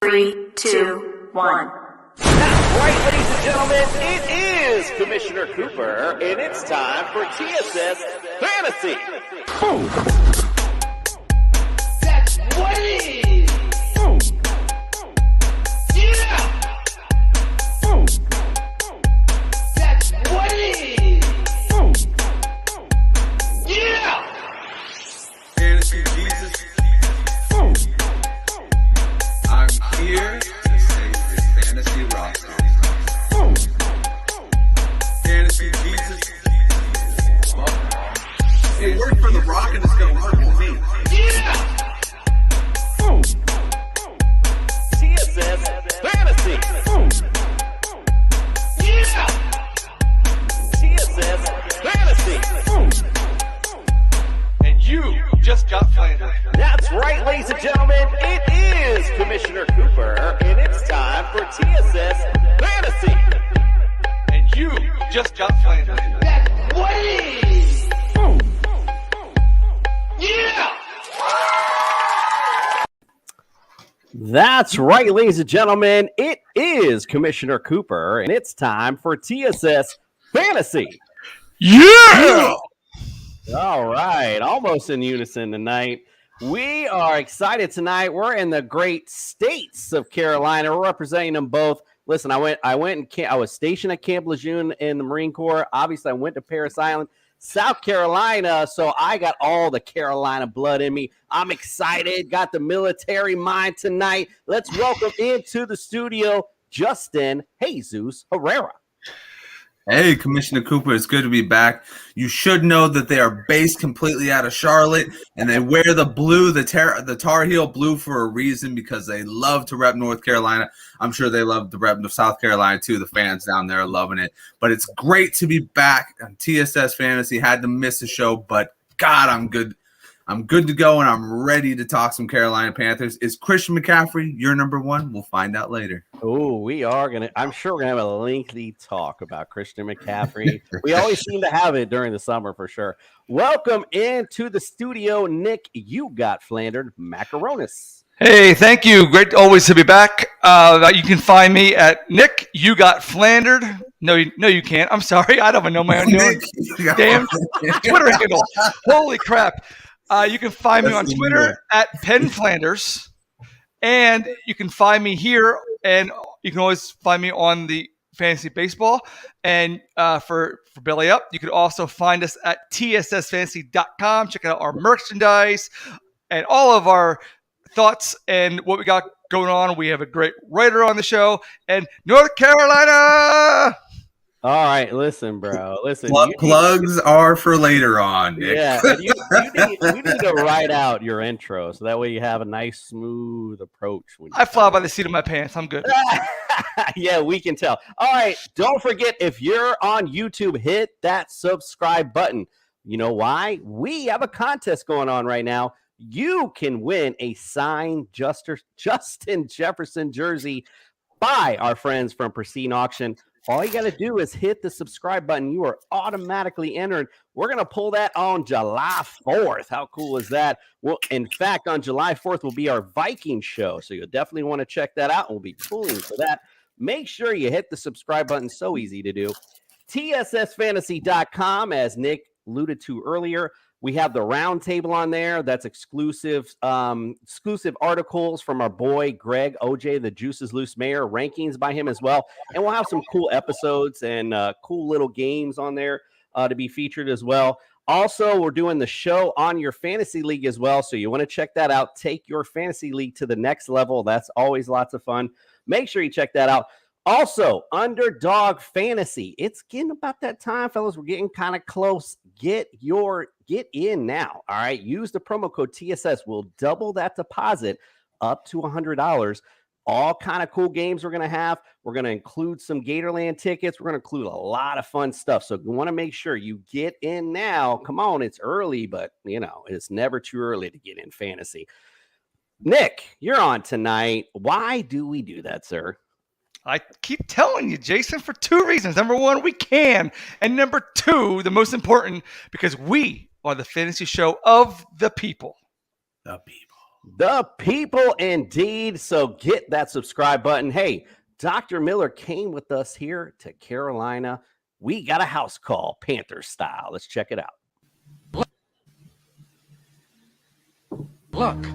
3, 2, 1. That's right, ladies and gentlemen, it is Commissioner Cooper, and it's time for TSS Fantasy. Boom. That's what it is. Boom. Yeah. Boom. That's what it is. Boom. Yeah. Fantasy Jesus. Boom. I'm here to save this fantasy roster. Boom. Fantasy Jesus. It worked for The Rock and it's going to work for me. Yeah. Boom. TSS Fantasy. Boom. Yeah. TSS Fantasy. Boom. And you just got flandered. That's right, ladies and gentlemen, it is Commissioner Cooper, and it's time for TSS Fantasy. And you just got flandered. That's what it is. Boom. Yeah. That's right, ladies and gentlemen. It is Commissioner Cooper, and it's time for TSS Fantasy. Yeah! All right, almost in unison tonight. We are excited tonight. We're in the great states of Carolina. We're representing them both. Listen, I was stationed at Camp Lejeune in the Marine Corps. Obviously, I went to Parris Island, South Carolina, so I got all the Carolina blood in me. I'm excited. Got the military mind tonight. Let's welcome into the studio Justin Jesus Herrera. Hey, Commissioner Cooper, it's good to be back. You should know that they are based completely out of Charlotte, and they wear the blue, the Tar Heel blue for a reason, because they love to rep North Carolina. I'm sure they love to rep South Carolina, too. The fans down there are loving it. But it's great to be back on TSS Fantasy. Had to miss the show, but God, I'm good. I'm good to go, and I'm ready to talk some Carolina Panthers. Is Christian McCaffrey your number one? We'll find out later. Oh, I'm sure we're going to have a lengthy talk about Christian McCaffrey. We always seem to have it during the summer for sure. Welcome into the studio, Nick. You got flandered macaronis. Hey, thank you. Great always to be back. You can find me at Nick. You got flandered. No, you can't. I'm sorry. I don't even know my own damn Twitter handle. Holy crap. You can find me on Twitter at Penn Flanders. And you can find me here, and you can always find me on the Fantasy Baseball. And for Belly Up, you can also find us at tssfantasy.com. Check out our merchandise and all of our thoughts and what we got going on. We have a great writer on the show, and North Carolina. All right, listen, bro. Listen, Plugs are for later on, Nick. Yeah, you need to write out your intro so that way you have a nice, smooth approach. I fly by the seat of my pants. I'm good. Yeah, we can tell. All right, don't forget, if you're on YouTube, hit that subscribe button. You know why? We have a contest going on right now. You can win a signed Justin Jefferson jersey by our friends from Pristine Auction. All you got to do is hit the subscribe button. You are automatically entered. We're going to pull that on July 4th. How cool is that? Well, in fact, on July 4th will be our Viking show. So you'll definitely want to check that out. We'll be pulling for that. Make sure you hit the subscribe button. So easy to do. TSSfantasy.com, as Nick alluded to earlier. We have the round table on there. That's exclusive articles from our boy Greg OJ, the Juices Loose Mayor, rankings by him as well. And we'll have some cool episodes and cool little games on there to be featured as well. Also, we're doing the show on your fantasy league as well. So you want to check that out. Take your fantasy league to the next level. That's always lots of fun. Make sure you check that out. Also, Underdog Fantasy. It's getting about that time, fellas. We're getting kind of close. Get in now. All right. Use the promo code TSS. We'll double that deposit up to $100. All kind of cool games we're going to have. We're going to include some Gatorland tickets. We're going to include a lot of fun stuff. So you want to make sure you get in now. Come on. It's early, but it's never too early to get in fantasy. Nick, you're on tonight. Why do we do that, sir? I keep telling you, Jason, for two reasons. Number one, we can. And number two, the most important, because we are the fantasy show of the people. The people. The people indeed. So get that subscribe button. Hey, Dr. Miller came with us here to Carolina. We got a house call, Panthers style. Let's check it out. Look,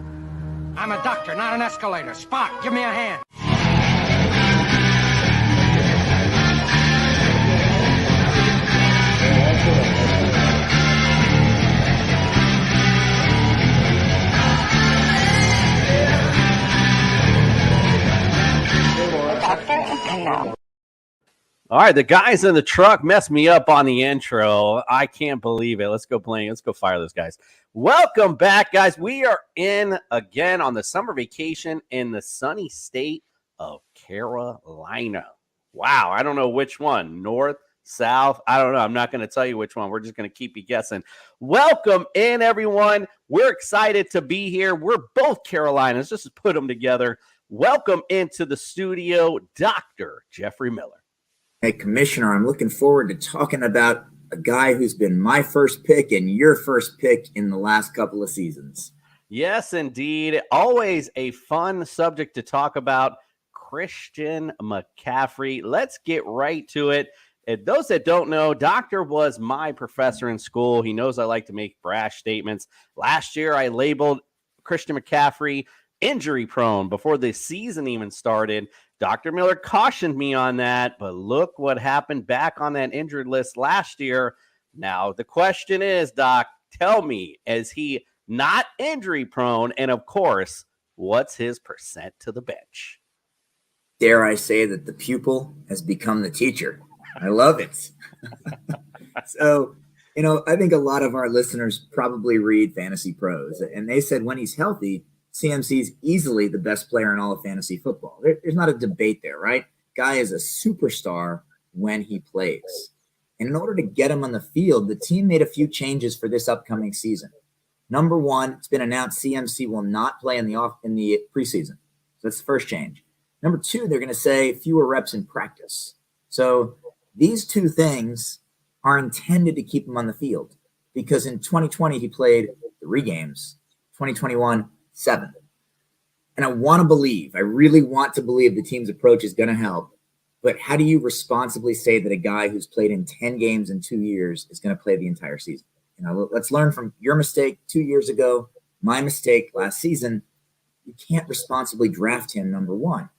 I'm a doctor, not an escalator. Spock, give me a hand. All right, the guys in the truck messed me up on the intro. I can't believe it. Let's go playing. Let's go fire those guys. Welcome back, guys. We are in again on the summer vacation in the sunny state of Carolina. Wow, I don't know which one. North, south, I don't know. I'm not going to tell you which one. We're just going to keep you guessing. Welcome in, everyone. We're excited to be here. We're both Carolinas. Just to put them together. Welcome into the studio, Dr. Jeffrey Miller. Hey, Commissioner, I'm looking forward to talking about a guy who's been my first pick and your first pick in the last couple of seasons. Yes, indeed. Always a fun subject to talk about, Christian McCaffrey. Let's get right to it. And those that don't know, Doctor was my professor in school. He knows I like to make brash statements. Last year, I labeled Christian McCaffrey injury prone before the season even started. Dr. Miller cautioned me on that, but look what happened back on that injured list last year. Now, the question is, Doc, tell me, is he not injury prone? And of course, what's his percent to the bench? Dare I say that the pupil has become the teacher? I love it. So, I think a lot of our listeners probably read Fantasy Pros, and they said when he's healthy, CMC is easily the best player in all of fantasy football. There's not a debate there, right? Guy is a superstar when he plays. And in order to get him on the field, the team made a few changes for this upcoming season. Number one, it's been announced CMC will not play in the preseason. So that's the first change. Number two, they're going to say fewer reps in practice. So these two things are intended to keep him on the field because in 2020, he played 3 games, 2021, 7. And I really want to believe the team's approach is going to help. But how do you responsibly say that a guy who's played in 10 games in 2 years is going to play the entire season? Let's learn from your mistake 2 years ago, my mistake last season. You can't responsibly draft him number one.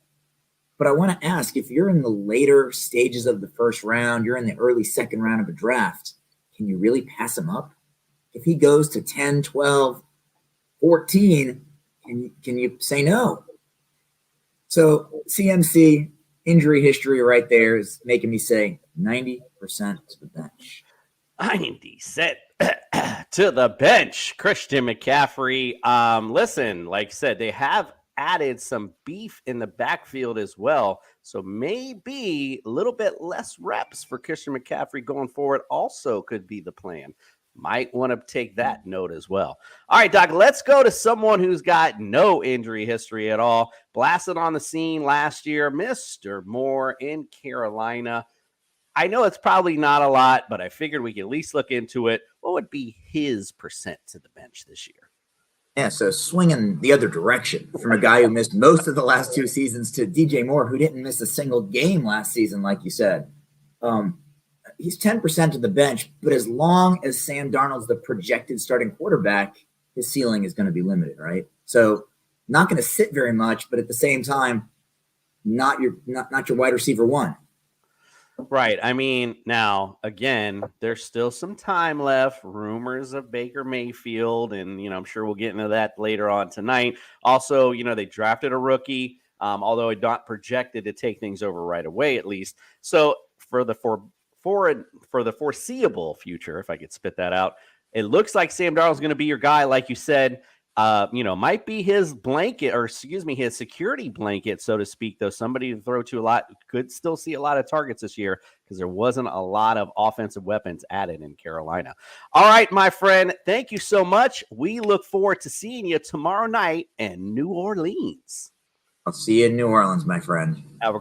But I want to ask, if you're in the later stages of the first round, you're in the early second round of a draft, can you really pass him up? If he goes to 10, 12, 14, can you say no? So CMC injury history right there is making me say 90% to the bench. 90% to the bench, Christian McCaffrey. Listen, like I said, they have added some beef in the backfield as well. So maybe a little bit less reps for Christian McCaffrey going forward also could be the plan. Might want to take that note as well. All right, Doc, let's go to someone who's got no injury history at all. Blasted on the scene last year, Mr. Moore in Carolina. I know it's probably not a lot, but I figured we could at least look into it. What would be his percent to the bench this year? Yeah, so swinging the other direction from a guy who missed most of the last 2 seasons to DJ Moore, who didn't miss a single game last season, like you said. He's 10% to the bench, but as long as Sam Darnold's the projected starting quarterback, his ceiling is going to be limited, right? So not going to sit very much, but at the same time, not your wide receiver one. Right. I mean, now, again, there's still some time left. Rumors of Baker Mayfield, and, I'm sure we'll get into that later on tonight. Also, they drafted a rookie, although not projected to take things over right away, at least. So for the foreseeable future, if I could spit that out, it looks like Sam Darnold's going to be your guy, like you said. Might be his blanket, his security blanket, so to speak, though. Somebody to throw to a lot, could still see a lot of targets this year because there wasn't a lot of offensive weapons added in Carolina. All right, my friend, thank you so much. We look forward to seeing you tomorrow night in New Orleans. I'll see you in New Orleans, my friend. Have a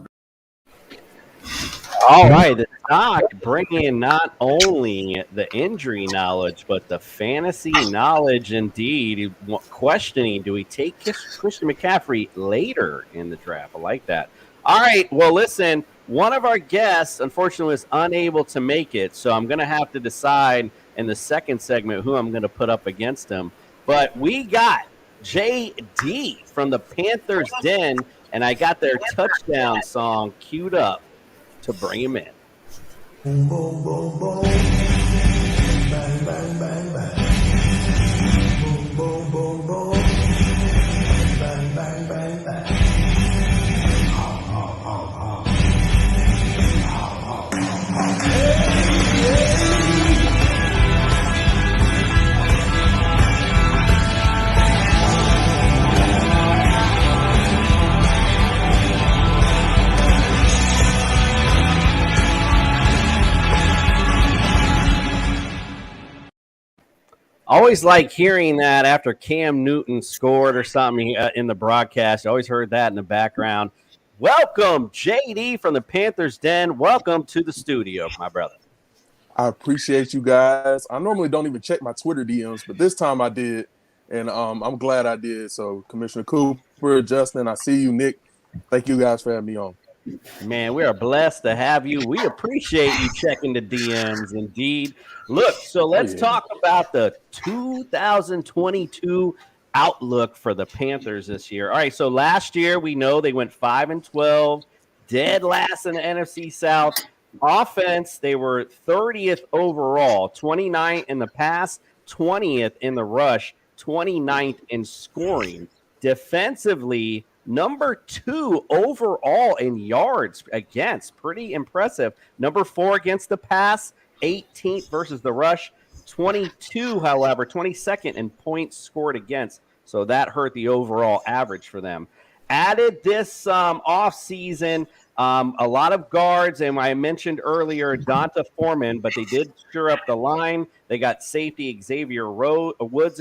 All right, the doc bringing in not only the injury knowledge, but the fantasy knowledge indeed. Questioning, do we take Christian McCaffrey later in the draft? I like that. All right, well, listen, one of our guests, unfortunately, was unable to make it, so I'm going to have to decide in the second segment who I'm going to put up against him. But we got JD from the Panthers Den, and I got their touchdown song queued up to bring him in. Boom, boom, boom, boom. Bang, bang, bang, bang. Boom, boom, boom, boom. Bang, bang, bang, bang. How, how. Always like hearing that after Cam Newton scored or something in the broadcast. I always heard that in the background. Welcome, JD from the Panthers Den. Welcome to the studio, my brother. I appreciate you guys. I normally don't even check my Twitter DMs, but this time I did, and I'm glad I did. So, Commissioner Cooper, Justin, I see you, Nick. Thank you guys for having me on. Man, we are blessed to have you. We appreciate you checking the DMs, indeed. Look, so let's talk about the 2022 outlook for the Panthers this year. All right, so last year we know they went 5-12, dead last in the NFC South. Offense, they were 30th overall, 29th in the pass, 20th in the rush, 29th in scoring. Defensively, number 2 overall in yards against. Pretty impressive. Number 4 against the pass, 18th versus the rush. 22, however, 22nd in points scored against. So that hurt the overall average for them. Added this offseason, a lot of guards, and I mentioned earlier Donta Foreman, but they did sure up the line. They got safety Xavier Woods,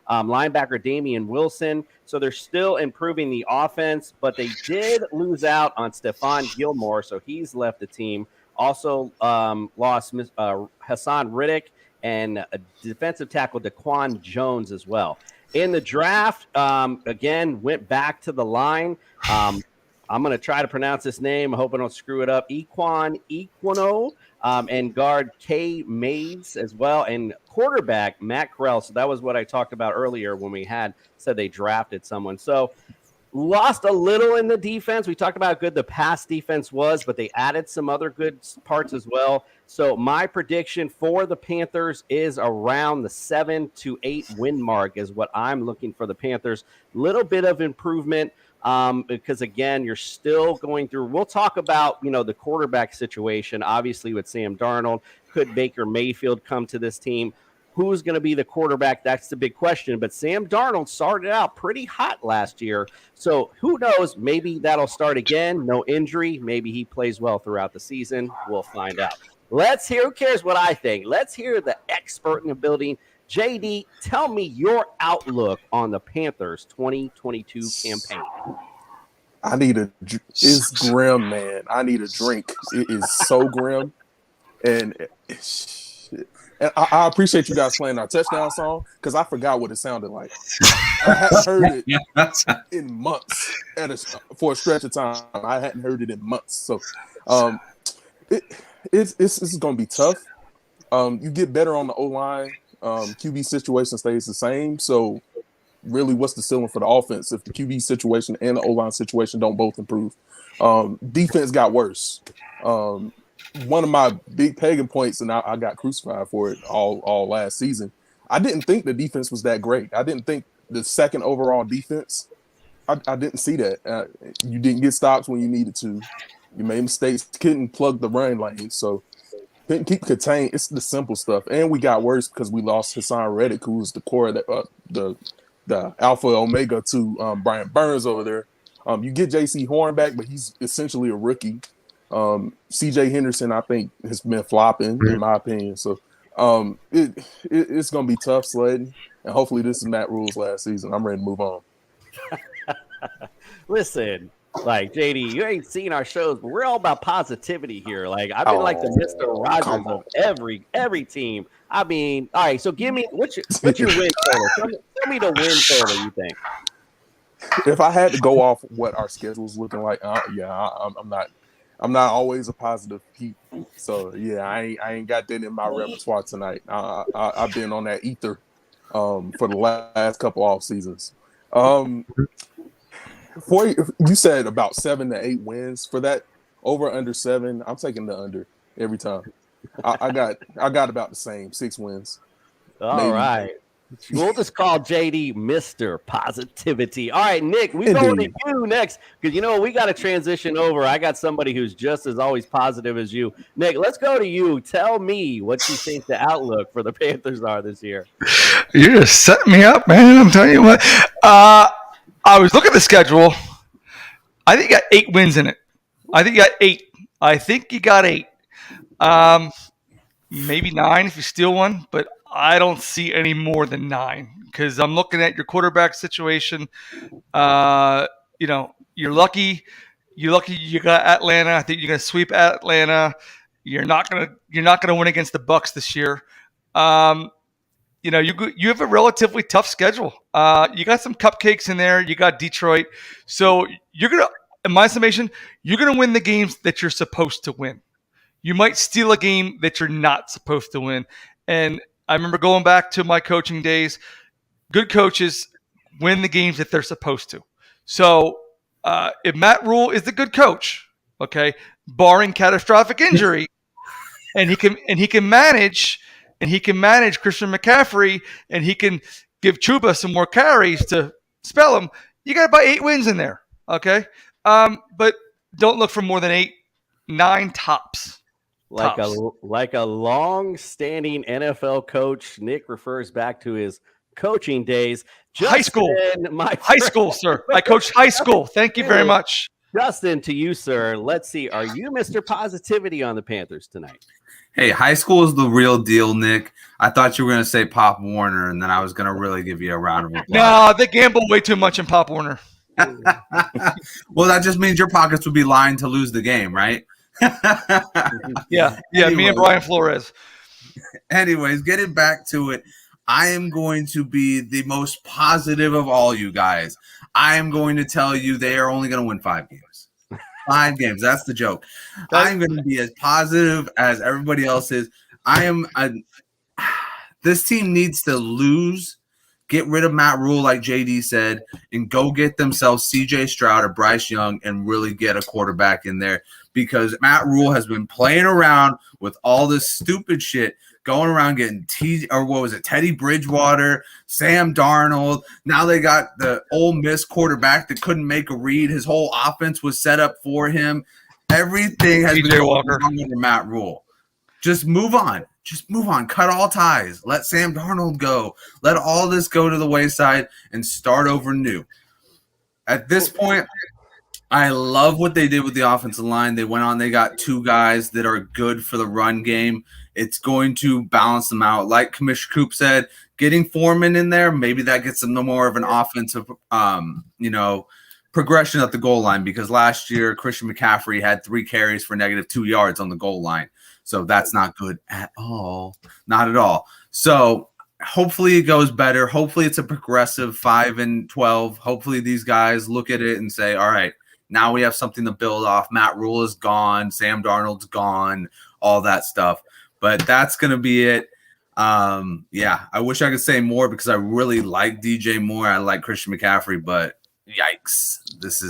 linebacker Damian Wilson. So they're still improving the offense, but they did lose out on Stephon Gilmore, so he's left the team. Also lost Hassan Riddick and defensive tackle Daquan Jones as well. In the draft, again, went back to the line. I'm going to try to pronounce this name. I hope I don't screw it up. Equino, and guard K. Mays as well, and quarterback Matt Corral. So that was what I talked about earlier when we said they drafted someone. So lost a little in the defense. We talked about how good the pass defense was, but they added some other good parts as well. So my prediction for the Panthers is around the 7 to 8 win mark is what I'm looking for the Panthers. Little bit of improvement because, again, you're still going through. We'll talk about, the quarterback situation, obviously, with Sam Darnold. Could Baker Mayfield come to this team? Who's going to be the quarterback? That's the big question. But Sam Darnold started out pretty hot last year. So who knows? Maybe that'll start again. No injury. Maybe he plays well throughout the season. We'll find out. Let's hear. Who cares what I think? Let's hear the expert in the building. JD, tell me your outlook on the Panthers 2022 campaign. It's grim, man. I need a drink. It is so grim. And I appreciate you guys playing our touchdown song because I forgot what it sounded like. I hadn't heard it in months for a stretch of time. I hadn't heard it in months. So it's going to be tough. You get better on the O-line. QB situation stays the same. So really, what's the ceiling for the offense if the QB situation and the O-line situation don't both improve? Defense got worse. One of my big pagan points, and I got crucified for it all last season. I didn't think the defense was that great. I didn't think the second overall defense. I didn't see that. You didn't get stops when you needed to. You made mistakes. Couldn't plug the run lane, so couldn't keep contained. It's the simple stuff. And we got worse because we lost Hassan Reddick, who was the core of the alpha omega to Brian Burns over there. You get J.C. Horn back, but he's essentially a rookie. C.J. Henderson, I think, has been flopping, in my opinion. So it's going to be tough sledding. And hopefully this is Matt Rule's last season. I'm ready to move on. Listen, Like, JD, you ain't seen our shows, but we're all about positivity here. Like, I've been like the Mr. Rogers of every team. I mean, all right, so give me what's your win total? Tell me the win total you think. If I had to go off what our schedule's looking like, I'm not always a positive Pete. So yeah, I ain't got that in my repertoire tonight. I've been on that ether for the last couple off seasons. For you said about 7 to 8 wins for that over under 7. I'm taking the under every time. I got about the same 6 wins. All right. We'll just call JD Mr. Positivity. All right, Nick, we go to you next because we got to transition over. I got somebody who's just as always positive as you. Nick, let's go to you. Tell me what you think the outlook for the Panthers are this year. You're just setting me up, man. I'm telling you what. I was looking at the schedule. I think you got 8 wins in it. I think you got 8. Maybe 9 if you steal one, but I don't see any more than 9 because I'm looking at your quarterback situation. You're lucky you got Atlanta. I think you're gonna sweep Atlanta. You're not gonna win against the Bucs this year. You have a relatively tough schedule. You got some cupcakes in there. You got Detroit. So you're gonna, in my summation, you're gonna win the games that you're supposed to win. You might steal a game that you're not supposed to win. And I remember going back to my coaching days, good coaches win the games that they're supposed to. So if Matt Rule is the good coach, okay, barring catastrophic injury, and he can manage Christian McCaffrey, and he can give Chuba some more carries to spell him, you got about 8 wins in there, okay? But don't look for more than 8, 9 tops. Like a long-standing NFL coach, Nick refers back to his coaching days. High school, sir. I coached high school. Thank you very much. Justin, to you, sir. Let's see. Are you Mr. Positivity on the Panthers tonight? Hey, high school is the real deal, Nick. I thought you were going to say Pop Warner, and then I was going to really give you a round of applause. No, they gamble way too much in Pop Warner. Well, that just means your pockets would be lying to lose the game, right? Yeah, me and Brian Flores. Anyways, getting back to it, I am going to be the most positive of all you guys. I am going to tell you they are only going to win 5 games. 5 games. That's the joke. I'm going to be as positive as everybody else is. This team needs to lose, get rid of Matt Rule, like JD said, and go get themselves CJ Stroud or Bryce Young and really get a quarterback in there, because Matt Rule has been playing around with all this stupid shit, going around getting Teddy Bridgewater, Sam Darnold. Now they got the Ole Miss quarterback that couldn't make a read. His whole offense was set up for him. Everything has been going wrong under Matt Rule. Just move on. Just move on. Cut all ties. Let Sam Darnold go. Let all this go to the wayside and start over new. At this point, I love what they did with the offensive line. They went on. They got 2 guys that are good for the run game. It's going to balance them out. Like Commissioner Coop said, getting Foreman in there, maybe that gets them no more of an offensive, progression at the goal line, because last year Christian McCaffrey had 3 carries for -2 yards on the goal line. So that's not good at all. Not at all. So hopefully it goes better. Hopefully it's a progressive 5-12. Hopefully these guys look at it and say, all right, now we have something to build off. Matt Rule is gone. Sam Darnold's gone. All that stuff. But that's going to be it. I wish I could say more because I really like DJ Moore. I like Christian McCaffrey, but yikes. This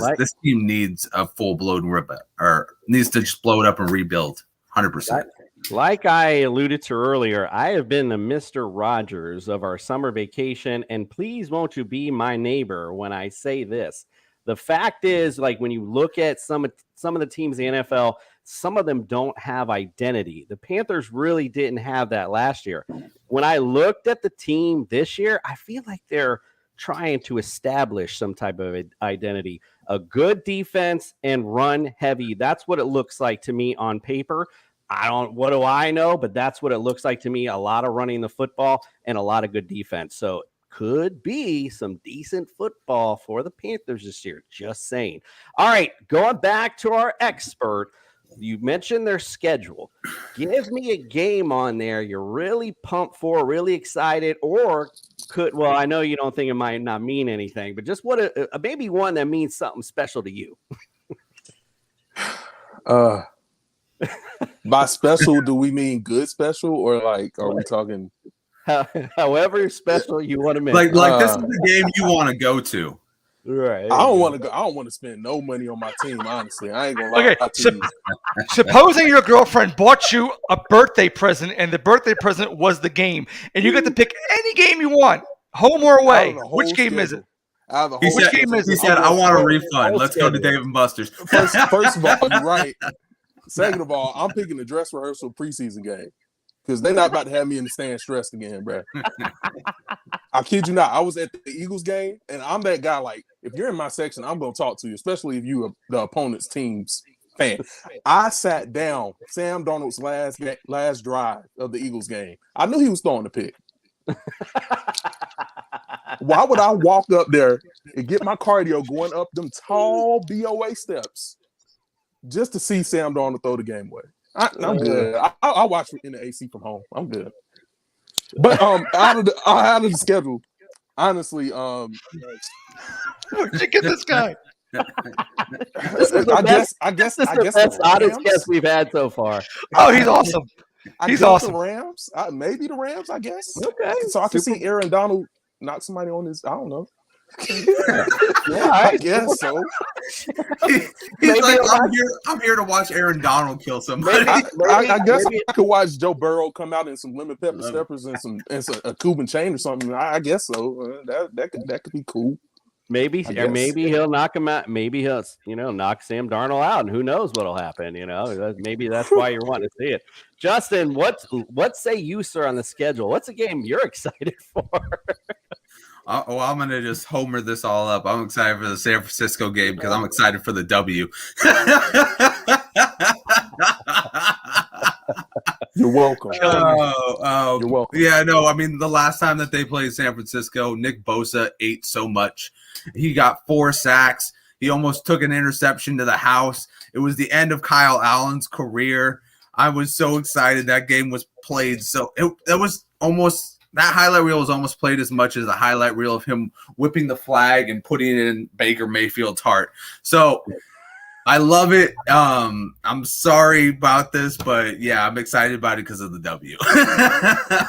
team needs a full-blown rip, or needs to just blow it up and rebuild 100%. Like I alluded to earlier, I have been the Mr. Rogers of our summer vacation, and please won't you be my neighbor when I say this. The fact is, like, when you look at some of the teams in the NFL, some of them don't have identity. The Panthers really didn't have that last year. When I looked at the team this year, I feel like they're trying to establish some type of identity. A good defense and run heavy. That's what it looks like to me on paper. What do I know? But that's what it looks like to me. A lot of running the football and a lot of good defense. So could be some decent football for the Panthers this year. Just saying. All right, going back to our expert. You mentioned their schedule. Give me a game on there you're really pumped for, really excited, or well, I know you don't think it might not mean anything, but just what maybe one that means something special to you. By special, do we mean good special, or like are we talking however special you want to make? Like this is the game you want to go to. Right. I don't want to go. I don't want to spend no money on my team. Honestly, I ain't gonna lie. Okay, supposing your girlfriend bought you a birthday present, and the birthday present was the game, and you get to pick any game you want, home or away. Which game is it? Which game is it? He said, "I want a refund. Let's go to Dave and Buster's." First of all, you're right. Second of all, I'm picking the dress rehearsal preseason game because they're not about to have me in the stand stressed again, bro. I kid you not. I was at the Eagles game, and I'm that guy. Like, if you're in my section, I'm going to talk to you, especially if you are the opponent's team's fan. I sat down Sam Darnold's last drive of the Eagles game. I knew he was throwing the pick. Why would I walk up there and get my cardio going up them tall BOA steps just to see Sam Darnold throw the game away? I'm good. I'll watch in the AC from home. I'm good. But out of the schedule, honestly, where'd you get this guy? I guess the best honest guess we've had so far. Oh, he's awesome. He's awesome. The Rams, maybe the Rams. I guess. Okay. So I can see Aaron Donald knock somebody on his. I don't know. Yeah, I guess so. He's like, I'm here to watch Aaron Donald kill somebody. I guess I could watch Joe Burrow come out in some lemon pepper steppers and a Cuban chain or something. I guess so. That could be cool. Maybe he'll knock him out. Maybe he'll knock Sam Darnold out, and who knows what'll happen. Maybe that's why you're wanting to see it. Justin, what say you, sir, on the schedule? What's a game you're excited for? I'm going to just homer this all up. I'm excited for the San Francisco game because I'm excited for the W. You're welcome. You're welcome. Yeah, no, I mean, the last time that they played San Francisco, Nick Bosa ate so much. He got 4 sacks. He almost took an interception to the house. It was the end of Kyle Allen's career. I was so excited that game was played. So it was almost – that highlight reel was almost played as much as the highlight reel of him whipping the flag and putting it in Baker Mayfield's heart. So I love it. I'm sorry about this, but yeah, I'm excited about it because of the W. All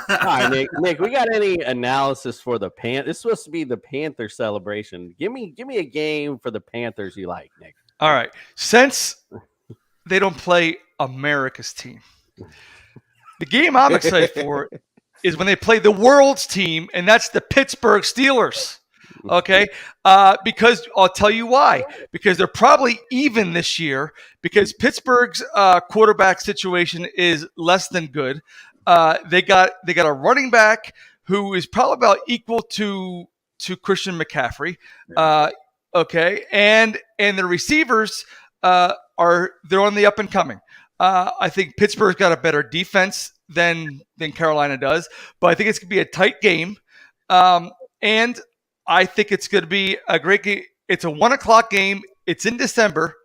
right, Nick, we got any analysis for the Panthers? It's supposed to be the Panther celebration. Give me a game for the Panthers you like, Nick. All right. Since they don't play America's team, the game I'm excited for is when they play the world's team, and that's the Pittsburgh Steelers. Okay? Because I'll tell you why. Because they're probably even this year because Pittsburgh's quarterback situation is less than good. They got a running back who is probably about equal to Christian McCaffrey. Okay? And the receivers they're on the up and coming. I think Pittsburgh's got a better defense than Carolina does, but I think it's going to be a tight game. And I think it's going to be a great game. It's a 1:00 game. It's in December.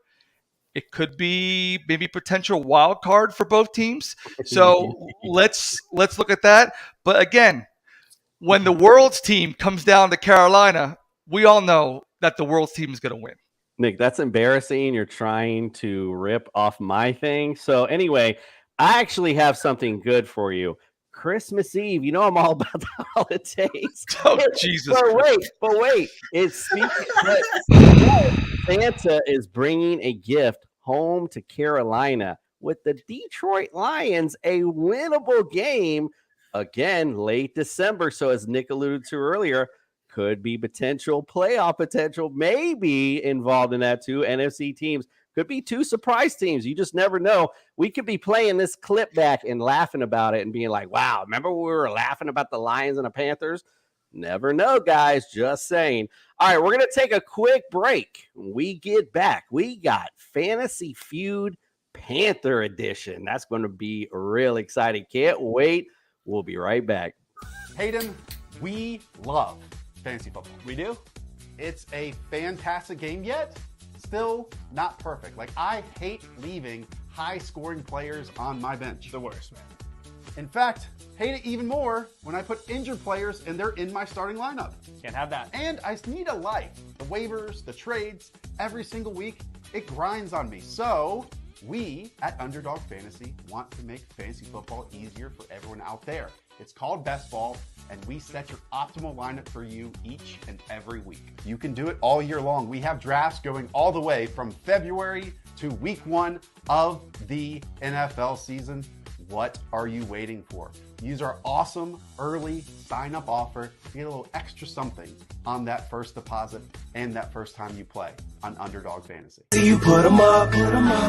It could be maybe potential wild card for both teams. So let's look at that. But again, when the world's team comes down to Carolina, we all know that the world's team is going to win. Nick, that's embarrassing. You're trying to rip off my thing. So anyway, I actually have something good for you. Christmas Eve. You know I'm all about the holidays. Oh, Jesus. But wait. Santa is bringing a gift home to Carolina with the Detroit Lions, a winnable game, again, late December. So as Nick alluded to earlier, could be playoff potential, maybe involved in that too. NFC teams could be 2 surprise teams. You just never know. We could be playing this clip back and laughing about it and being like, wow, remember we were laughing about the Lions and the Panthers? Never know, guys. Just saying. All right, we're going to take a quick break. When we get back, we got Fantasy Feud Panther Edition. That's going to be real exciting. Can't wait. We'll be right back. Hayden, We love fantasy football. We do? It's a fantastic game, yet still not perfect. Like, I hate leaving high-scoring players on my bench. The worst, man. In fact, hate it even more when I put injured players and they're in my starting lineup. Can't have that. And I need a life. The waivers, the trades, every single week, it grinds on me. So we at Underdog Fantasy want to make fantasy football easier for everyone out there. It's called Best Ball, and we set your optimal lineup for you each and every week. You can do it all year long. We have drafts going all the way from February to week 1 of the NFL season. What are you waiting for? Use our awesome early sign-up offer to get a little extra something on that first deposit and that first time you play on Underdog Fantasy. You put them up,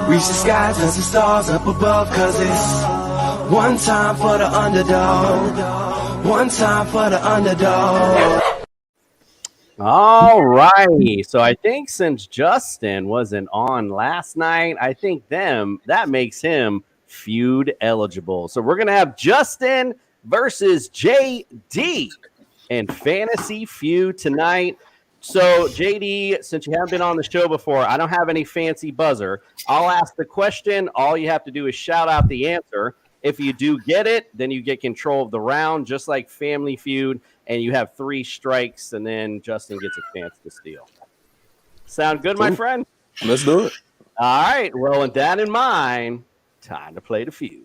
reach the skies, touch the stars up above, cause it's one time for the underdog, one time for the underdog. All righty. So I think since Justin wasn't on last night, I think that makes him feud eligible. So we're going to have Justin versus JD in Fantasy Feud tonight. So JD, since you haven't been on the show before, I don't have any fancy buzzer. I'll ask the question. All you have to do is shout out the answer. If you do get it, then you get control of the round, just like Family Feud, and you have 3 strikes, and then Justin gets a chance to steal. Sound good, my friend? Let's do it. All right. Well, with that in mind, time to play the feud.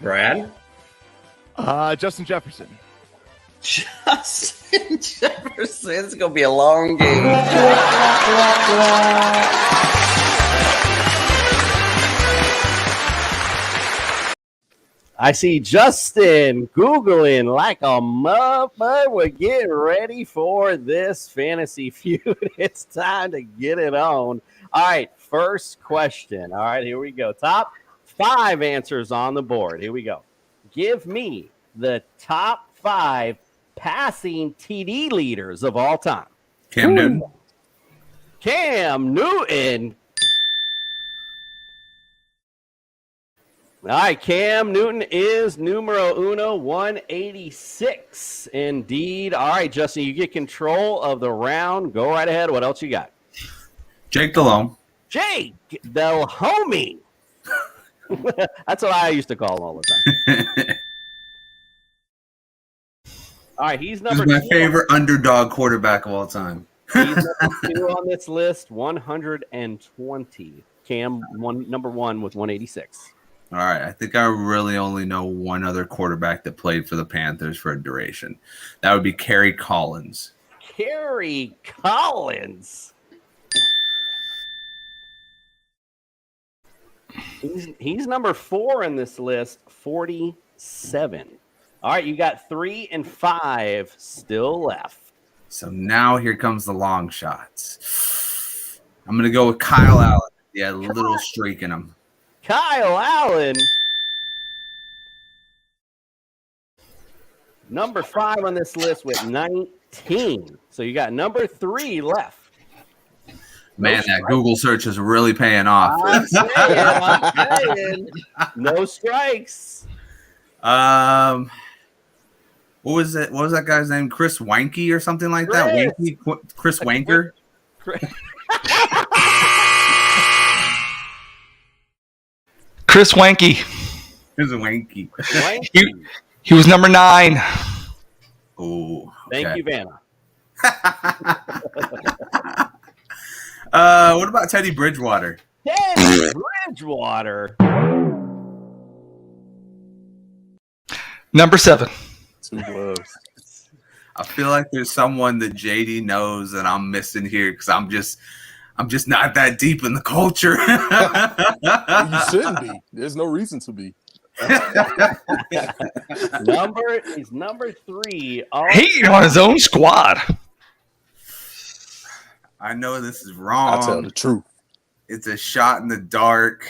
Brad? Justin Jefferson. Justin Jefferson. It's going to be a long game. I see Justin Googling like a motherfucker. We're getting ready for this Fantasy Feud. It's time to get it on. All right, first question. All right, here we go. Top 5 answers on the board. Here we go. Give me the top 5 passing TD leaders of all time. Cam Newton. Cam Newton. All right, Cam Newton is numero uno, 186. Indeed. All right, Justin, you get control of the round. Go right ahead. What else you got? Jake Delhomme. Jake the homie. That's what I used to call him all the time. All right, he's number 2. He's my favorite underdog quarterback of all time. He's number 2 on this list, 120. Cam, number 1 with 186. All right, I think I really only know one other quarterback that played for the Panthers for a duration. That would be Kerry Collins. Kerry Collins. He's number 4 in this list, 47. All right, you got 3 and 5 still left. So now here comes the long shots. I'm going to go with Kyle Allen. Yeah, a little streak in him. Kyle Allen. Number 5 on this list with 19. So you got number 3 left. Man, that Google search is really paying off. I'm saying. No strikes. What was it? What was that guy's name? Chris Wanky or something like that? Wanky? Chris Wanker? Chris Wanky. Chris Wanky. He was number 9. Oh, okay. Thank you, Vanna. What about Teddy Bridgewater? Teddy Bridgewater. Number 7. 2 gloves. I feel like there's someone that JD knows that I'm missing here because I'm just not that deep in the culture. You shouldn't be. There's no reason to be. He's number 3. He on his own squad. I know this is wrong. I'll tell the truth. It's a shot in the dark.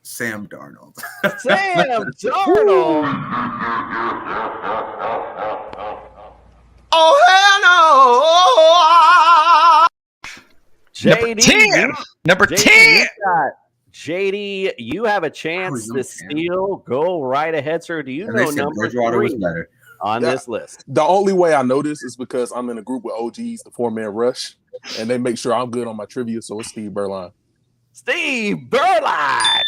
Sam Darnold. Sam Darnold. Oh, hell no! JD, Number 10. JD, you have a chance to steal. Go right ahead, sir. Do you know number Bridgewater was 3 better on this list? The only way I know this is because I'm in a group with OGs, the 4-man rush, and they make sure I'm good on my trivia, so it's Steve Berline. Steve Berline.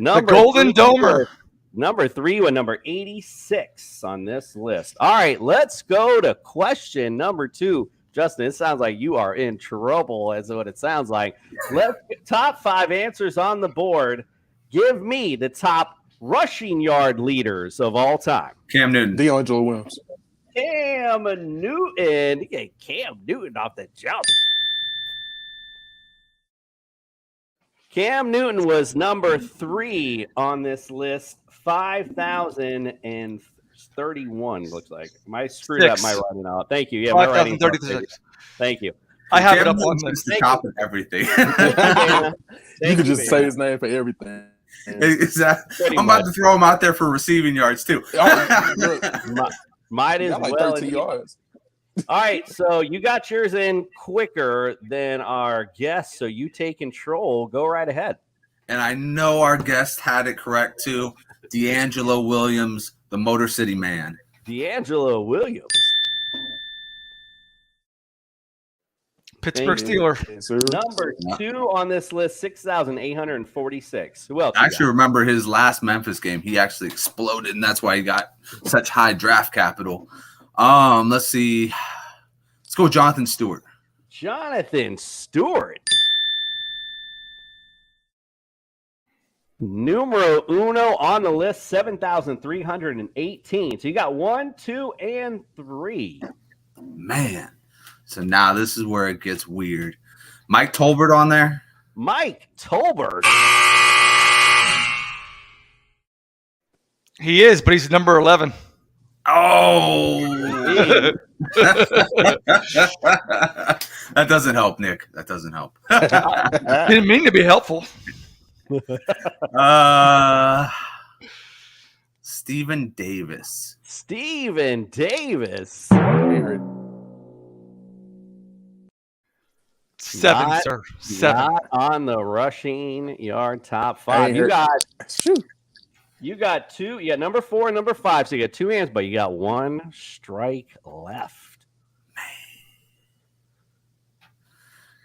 The Golden Domer. Number 3 with number 86 on this list. All right, let's go to question number 2. Justin, it sounds like you are in trouble, as what it sounds like. Let's get top 5 answers on the board. Give me the top rushing yard leaders of all time. Cam Newton. DeAngelo Williams. Cam Newton. Yeah, Cam Newton off the jump. Cam Newton was number 3 on this list. 5,031 looks like. I screwed up my writing out. Thank you. Yeah, my writing. 5,036. Thank you. I have Cam it up on Newton's this. the top of everything. You could just say his name for everything. Exactly. I'm about to throw him out there for receiving yards too. Might as like well. 13 yards. All right, so you got yours in quicker than our guest, so you take control. Go right ahead. And I know our guest had it correct too. DeAngelo Williams, the Motor City Man. DeAngelo Williams. Pittsburgh Steeler. Number 2 on this list, 6,846. Who else? I actually remember his last Memphis game. He actually exploded, and that's why he got such high draft capital. Let's see. Let's go with Jonathan Stewart. Jonathan Stewart. Numero uno on the list, 7,318. So you got 1, 2, and 3. Man. So now this is where it gets weird. Mike Tolbert on there? Mike Tolbert. He is, but he's number 11. Oh. That doesn't help, Nick. That doesn't help. Didn't mean to be helpful. Stephen Davis. Stephen Davis. 7, sir. 7. Not on the rushing yard top 5. You got 2. Yeah, number 4 and number 5. So you got 2 hands, but you got 1 strike left.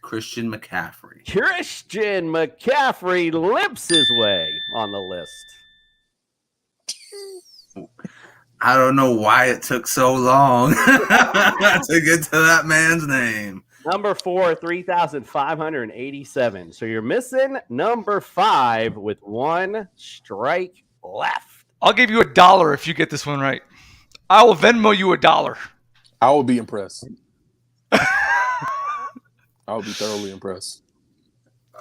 Christian McCaffrey. Christian McCaffrey limps his way on the list. I don't know why it took so long to get to that man's name. Number 4, 3,587. So you're missing number 5 with 1 strike left. I'll give you $1 if you get this one right. I will Venmo you $1. I will be impressed. I will be thoroughly impressed.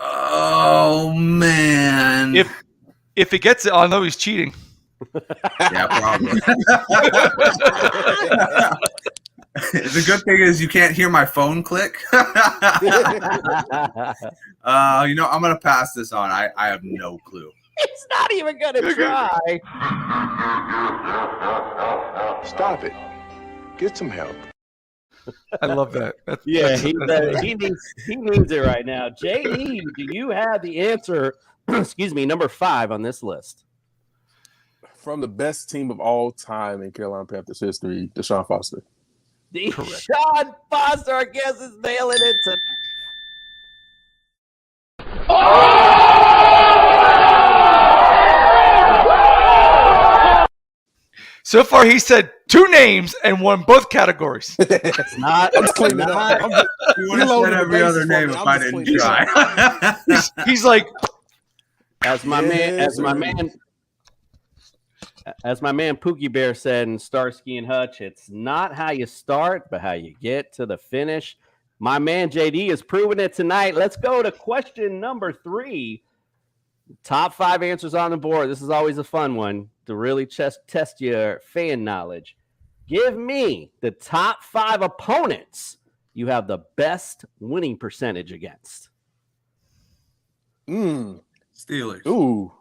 Oh man! If he gets it, I'll know he's cheating. Yeah, probably. The good thing is you can't hear my phone click. I'm gonna pass this on. I have no clue. It's not even gonna try. Stop it. Get some help. I love that. He needs it right now. JE, do you have the answer? Excuse me, number 5 on this list. From the best team of all time in Carolina Panthers history, Deshaun Foster. Deshaun Foster, I guess, is nailing it. So far, he said 2 names and won both categories. It's not. I'm just cleaning it up. You would have said every other name if I didn't try. He's like, as my man Pookie Bear said in Starsky and Hutch, it's not how you start, but how you get to the finish. My man JD is proving it tonight. Let's go to question number 3. Top 5 answers on the board. This is always a fun one to really test your fan knowledge. Give me the top 5 opponents you have the best winning percentage against. Steelers. Ooh.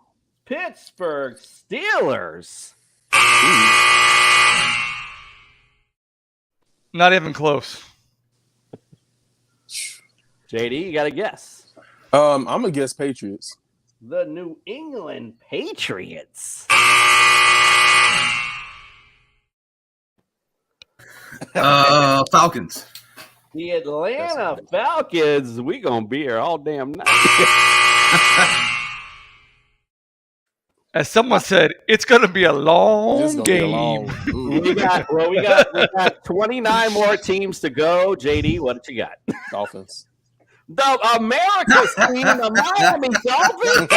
Pittsburgh Steelers. Not even close. JD, you got to guess. I'm gonna guess Patriots. The New England Patriots. Falcons. The Atlanta Falcons. We gonna be here all damn night. As someone said, it's going to be a long game. We got 29 more teams to go. JD, what you got? Dolphins. The America's team, the Miami Dolphins.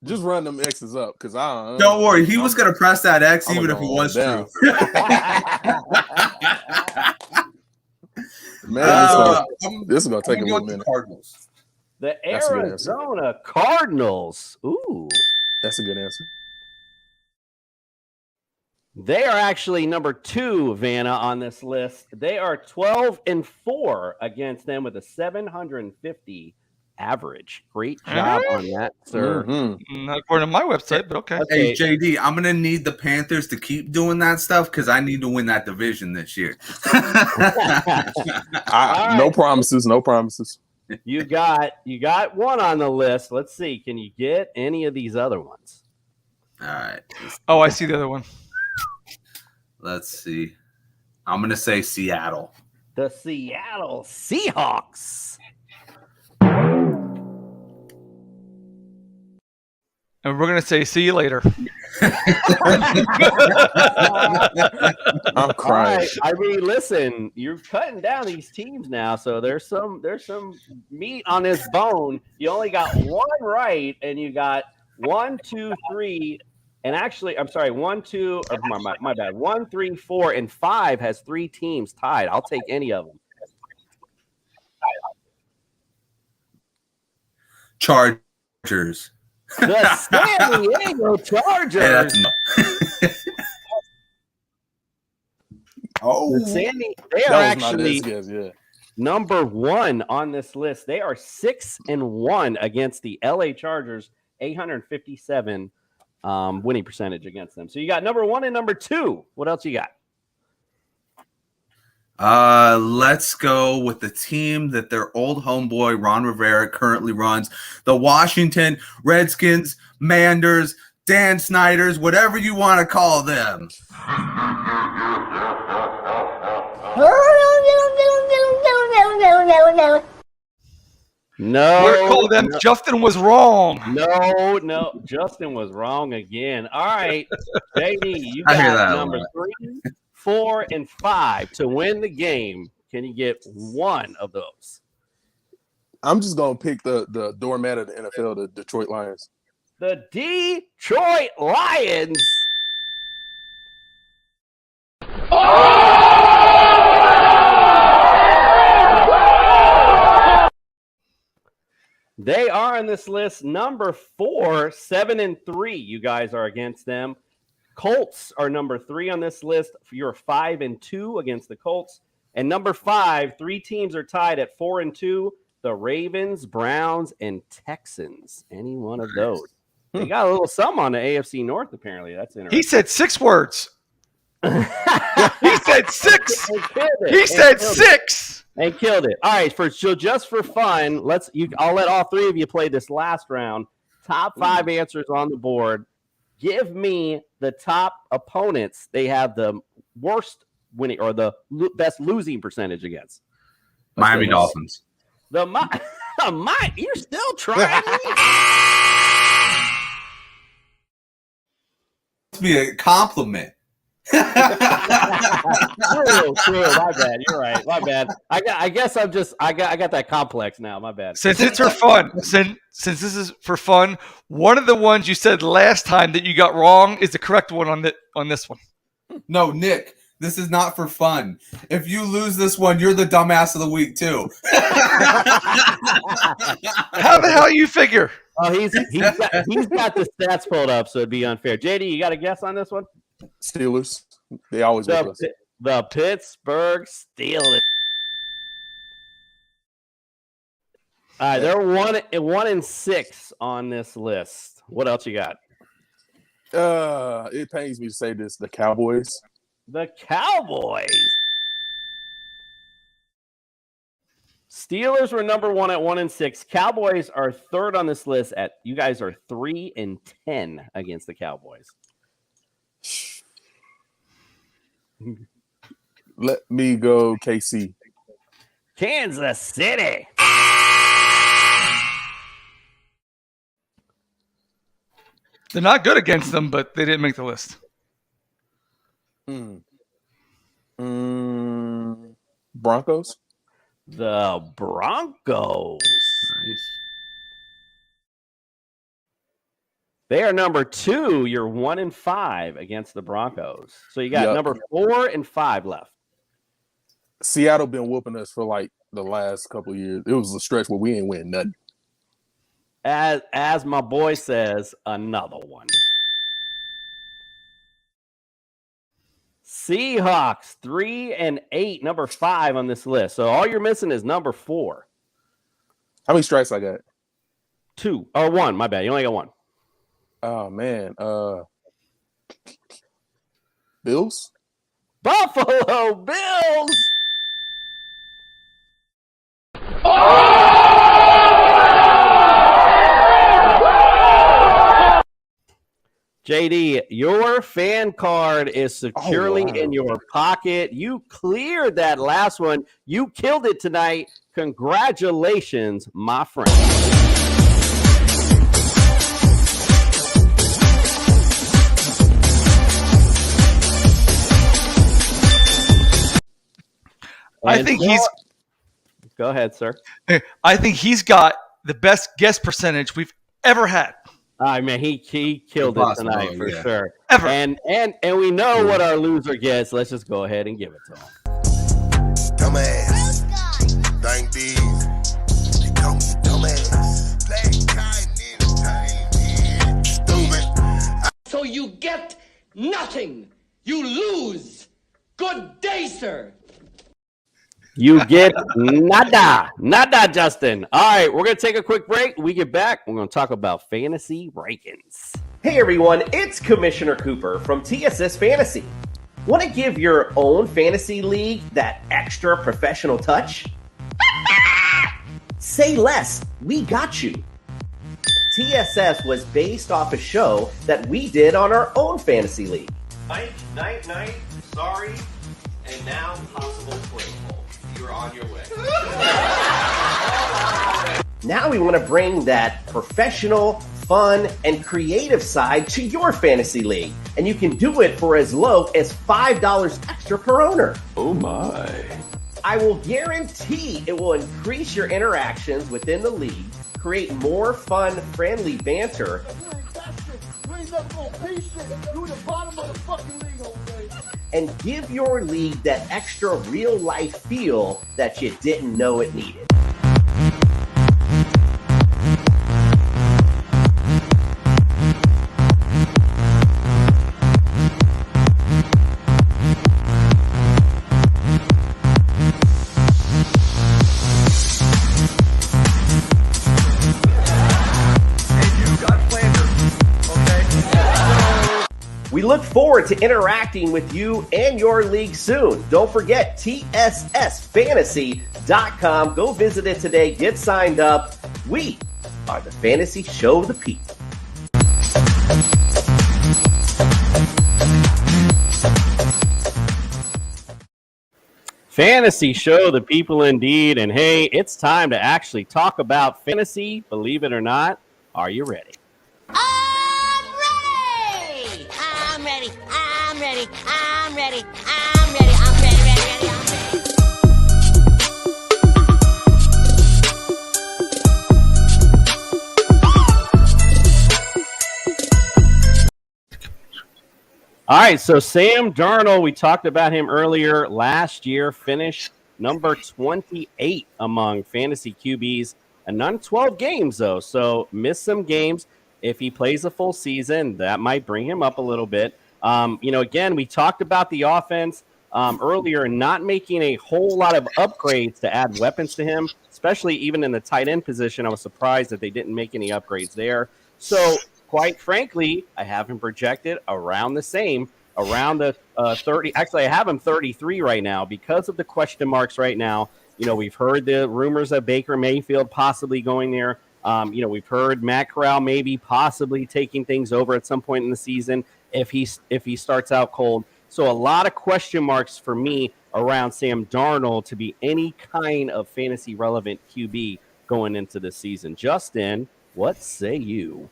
Just run them X's up, because I don't worry. He was gonna press that X even if it was true. Man, this is gonna take a little minute. Cardinals. The Arizona Cardinals. Ooh, that's a good answer. They are actually number 2, Vanna, on this list. They are 12-4 against them with a 750 average. Great job on that, sir. Not according to my website, but okay. Hey, JD, I'm going to need the Panthers to keep doing that stuff because I need to win that division this year. No promises, no promises. You got one on the list. Let's see. Can you get any of these other ones? All right. Oh, I see the other one. Let's see. I'm going to say Seattle. The Seattle Seahawks. And we're going to say, see you later. I'm crying. Right. I mean, listen, you're cutting down these teams now, so there's some meat on this bone. You only got one right, and you got 1, 2, 3, and actually, I'm sorry, 1, 2, or my bad. 1, 3, 4, and 5 has 3 teams tied. I'll take any of them. Chargers. The San Diego Chargers. Hey, that's They are actually number 1 on this list. They are 6-1 against the LA Chargers, 857 winning percentage against them. So you got number 1 and number 2. What else you got? Let's go with the team that their old homeboy Ron Rivera currently runs, the Washington Redskins, Manders, Dan Snyders, whatever you want to call them. No, we're calling them. No. Justin was wrong. No, Justin was wrong again. All right, JD, you got number 3, 4, and 5 to win the game. Can you get one of those? I'm just gonna pick the doormat of the NFL, the Detroit Lions. The Detroit Lions. They are on this list number 4, 7-3. You guys are against them. Colts are number 3 on this list. You're 5-2 against the Colts. And number 5, 3 teams are tied at 4-2. The Ravens, Browns, and Texans. Any one of those. They got a little something on the AFC North, apparently. That's interesting. He said 6 words. He said 6. He said 6. And killed it. All right, so just for fun, I'll let all 3 of you play this last round. Top 5 answers on the board. Give me the top opponents they have the worst winning or the best losing percentage against. Miami Dolphins. You're still trying. To be a compliment. True. My bad. You're right. My bad. I guess I got that complex now. My bad. Since it's for fun, since this is for fun, one of the ones you said last time that you got wrong is the correct one on this one. No, Nick. This is not for fun. If you lose this one, you're the dumbass of the week too. How the hell you figure? Oh, he's got the stats pulled up, so it'd be unfair. JD, you got a guess on this one? Steelers. They always make us. The Pittsburgh Steelers. All right, they're 1-6 on this list. What else you got? It pains me to say this. The Cowboys. The Cowboys. Steelers were number 1 at 1-6. Cowboys are third on this list. You guys are 3-10 against the Cowboys. Let me go KC. Kansas City. They're not good against them, but they didn't make the list. Broncos. The Broncos. Nice. They are number 2. You're 1-5 against the Broncos. So you got number 4 and 5 left. Seattle been whooping us for like the last couple of years. It was a stretch where we ain't win nothing. As my boy says, another one. Seahawks 3-8, number 5 on this list. So all you're missing is number 4. How many strikes I got? 2 or 1. My bad. You only got 1. Oh man. Bills? Buffalo Bills. JD, your fan card is securely in your pocket. You cleared that last one. You killed it tonight. Congratulations, my friend. I think he's. Go ahead, sir. I think he's got the best guess percentage we've ever had. I mean, he killed it tonight for sure. Ever. And we know what our loser gets. Let's just go ahead and give it to him. Dumbass. Thank these. They call me dumbass. Stupid. So you get nothing. You lose. Good day, sir. You get nada. Nada, Justin. All right, we're going to take a quick break. When we get back, we're going to talk about fantasy rankings. Hey everyone, it's Commissioner Cooper from TSS Fantasy. Want to give your own fantasy league that extra professional touch? Say less, we got you. TSS was based off a show that we did on our own fantasy league. Night, sorry, and now possible play hole. You're on your way. Now we want to bring that professional, fun, and creative side to your fantasy league. And you can do it for as low as $5 extra per owner. Oh my. I will guarantee it will increase your interactions within the league, create more fun, friendly banter, and give your league that extra real-life feel that you didn't know it needed. We look forward to interacting with you and your league soon. Don't forget TSSFantasy.com. Go visit it today. Get signed up. We are the Fantasy Show of the People. Fantasy Show, the people indeed. And hey, it's time to actually talk about fantasy. Believe it or not. Are you ready? I'm ready. All right, so Sam Darnold, we talked about him earlier. Last year, finished number 28 among fantasy QBs, and none 12 games though, so missed some games. If he plays a full season, that might bring him up a little bit. Again, we talked about the offense earlier, not making a whole lot of upgrades to add weapons to him, especially even in the tight end position. I was surprised that they didn't make any upgrades there. So quite frankly, I have him projected around the same, around the 30. Actually, I have him 33 right now because of the question marks right now. We've heard the rumors of Baker Mayfield possibly going there. We've heard Matt Corral maybe possibly taking things over at some point in the season if he starts out cold. So a lot of question marks for me around Sam Darnold to be any kind of fantasy relevant QB going into the season. Justin, what say you?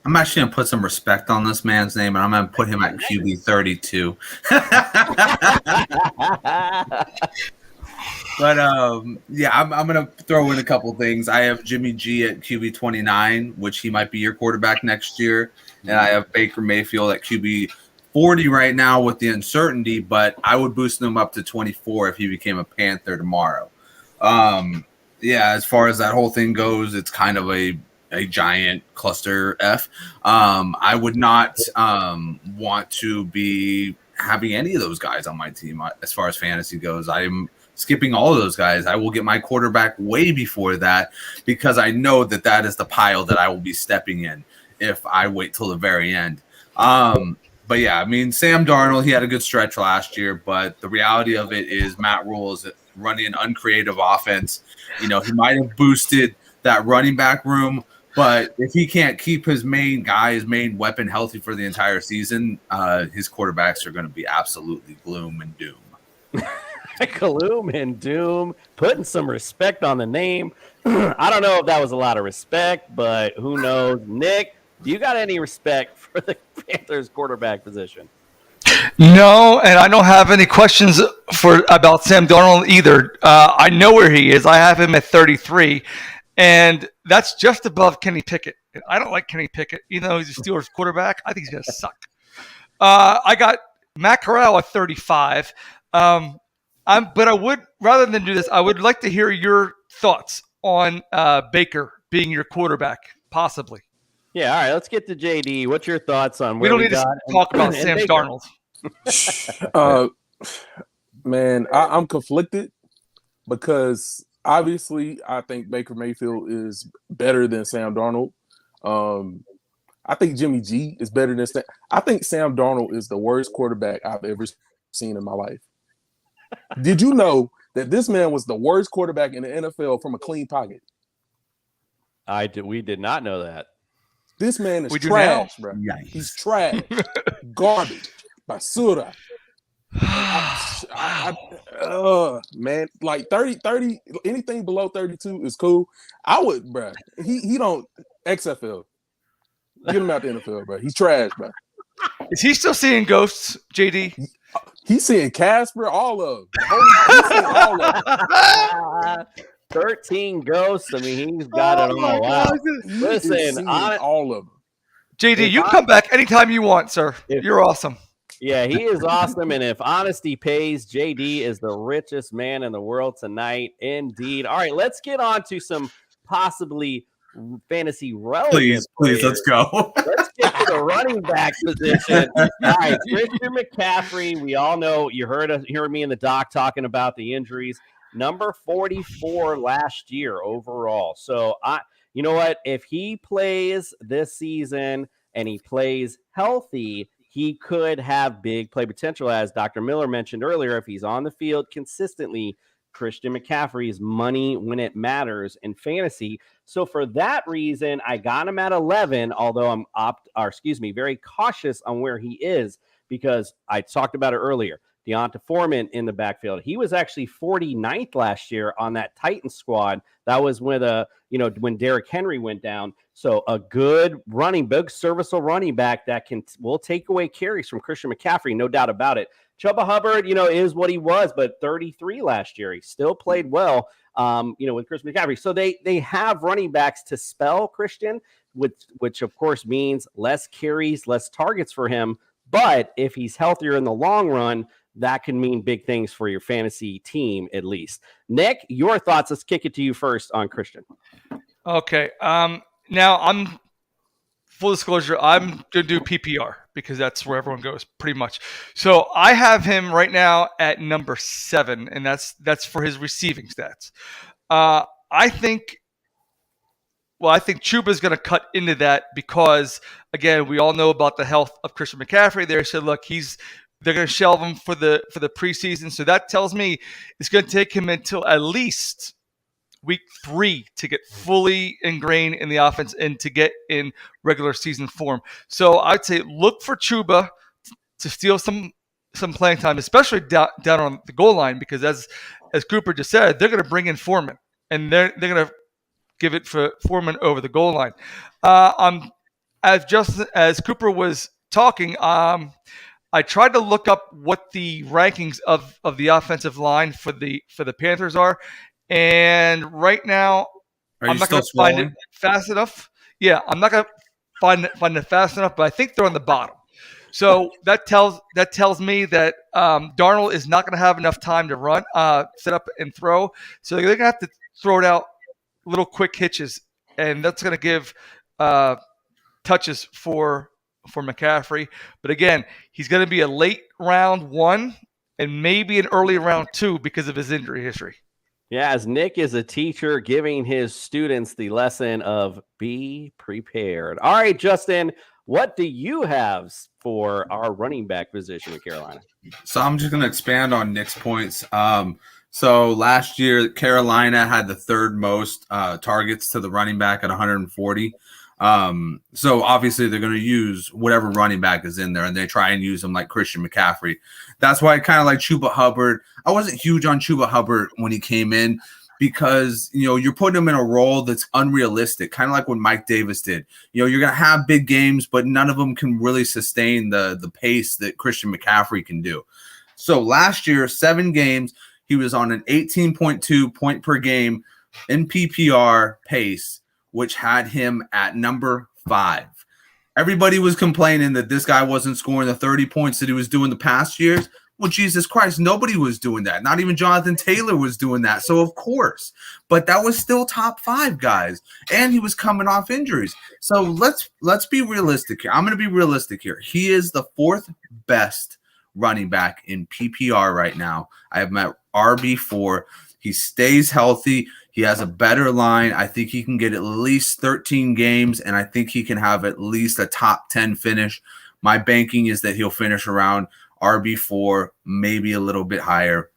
I'm actually going to put some respect on this man's name, and I'm going to put him at QB 32. But, I'm going to throw in a couple things. I have Jimmy G at QB 29, which he might be your quarterback next year. And I have Baker Mayfield at QB 40 right now with the uncertainty, but I would boost him up to 24 if he became a Panther tomorrow. As far as that whole thing goes, it's kind of a giant cluster F. I would not want to be having any of those guys on my team as far as fantasy goes. I'm skipping all of those guys. I will get my quarterback way before that because I know that is the pile that I will be stepping in if I wait till the very end. But yeah, I mean, Sam Darnold, he had a good stretch last year, but the reality of it is Matt Rule is running an uncreative offense. He might have boosted that running back room, but if he can't keep his main weapon healthy for the entire season, his quarterbacks are going to be absolutely gloom and doom. Gloom and doom, putting some respect on the name. I don't know if that was a lot of respect, but who knows? Nick, do you got any respect for the Panthers quarterback position? No, and I don't have any questions about Sam Darnold either. I know where he is. I have him at 33, and that's just above Kenny Pickett. I don't like Kenny Pickett, even though he's a Steelers quarterback. I think he's going to suck. I got Matt Corral at 35. But I would, rather than do this, I would like to hear your thoughts on Baker being your quarterback, possibly. Yeah, all right. Let's get to JD. What's your thoughts on where we don't need to talk about Sam Darnold? Man, I'm conflicted because obviously I think Baker Mayfield is better than Sam Darnold. I think Jimmy G is better than Sam. I think Sam Darnold is the worst quarterback I've ever seen in my life. Did you know that this man was the worst quarterback in the NFL from a clean pocket? We did not know that. This man is trash, bro. Yikes. He's trash. Garbage. Basura. Man, like 30, anything below 32 is cool. I would, bro. He don't XFL. Get him out the NFL, bro. He's trash, bro. Is he still seeing ghosts, JD? He's seeing Casper, all of them. He's seeing all of them. 13 ghosts. I mean, he's got it all out. Listen, all of them. JD, you come back anytime you want, sir. You're awesome. Yeah, he is awesome. And if honesty pays, JD is the richest man in the world tonight. Indeed. All right, let's get on to some possibly fantasy relevant. Please, let's go. Let's get to the running back position. All right, Christian McCaffrey. We all know you heard me and the doc talking about the injuries. Number 44 last year overall. So you know what? If he plays this season and he plays healthy, he could have big play potential, as Dr. Miller mentioned earlier. If he's on the field consistently, Christian McCaffrey is money when it matters in fantasy. So for that reason, I got him at 11, although I'm very cautious on where he is because I talked about it earlier. Deonta Foreman in the backfield. He was actually 49th last year on that Titan squad. That was when Derrick Henry went down. So a good big serviceable running back that will take away carries from Christian McCaffrey, no doubt about it. Chuba Hubbard, is what he was, but 33 last year. He still played well, with Christian McCaffrey. So they have running backs to spell Christian, which of course means less carries, less targets for him. But if he's healthier in the long run, that can mean big things for your fantasy team, at least. Nick, your thoughts. Let's kick it to you first on Christian. Okay. Now I'm full disclosure. I'm gonna do PPR because that's where everyone goes, pretty much. So I have him right now at number 7, and that's for his receiving stats. I think Chuba is going to cut into that because, again, we all know about the health of Christian McCaffrey. They said, look, they're going to shelve him for the preseason. So that tells me it's going to take him until at least week 3 to get fully ingrained in the offense and to get in regular season form. So I'd say look for Chuba to steal some playing time, especially down on the goal line, because as Cooper just said, they're going to bring in Foreman, and they're going to give it for Foreman over the goal line. As Cooper was talking, I tried to look up what the rankings of the offensive line for the Panthers are, and right now I'm not going to find it fast enough. Yeah, I'm not going to find it fast enough, but I think they're on the bottom. So that tells me that Darnold is not going to have enough time to run, set up, and throw. So they're going to have to throw it out little quick hitches, and that's going to give touches for McCaffrey. But again, he's going to be a late round 1 and maybe an early round 2 because of his injury history. Yeah, as Nick is a teacher giving his students the lesson of be prepared. All right, Justin, what do you have for our running back position in Carolina? So I'm just going to expand on Nick's points. So last year, Carolina had the 3rd most targets to the running back at 140. So obviously they're going to use whatever running back is in there, and they try and use them like Christian McCaffrey. That's why I kind of like Chuba Hubbard. I wasn't huge on Chuba Hubbard when he came in because, you're putting him in a role that's unrealistic, kind of like what Mike Davis did. You're going to have big games, but none of them can really sustain the pace that Christian McCaffrey can do. So last year, 7 games, he was on an 18.2 point per game in PPR pace, which had him at number 5. Everybody was complaining that this guy wasn't scoring the 30 points that he was doing the past years. Well, Jesus Christ, nobody was doing that. Not even Jonathan Taylor was doing that. So, of course. But that was still top 5, guys. And he was coming off injuries. So, let's be realistic here. I'm going to be realistic here. He is the 4th best running back in PPR right now. I have him at RB4. He stays healthy. He has a better line. I think he can get at least 13 games, and I think he can have at least a top 10 finish. My banking is that he'll finish around RB4, maybe a little bit higher.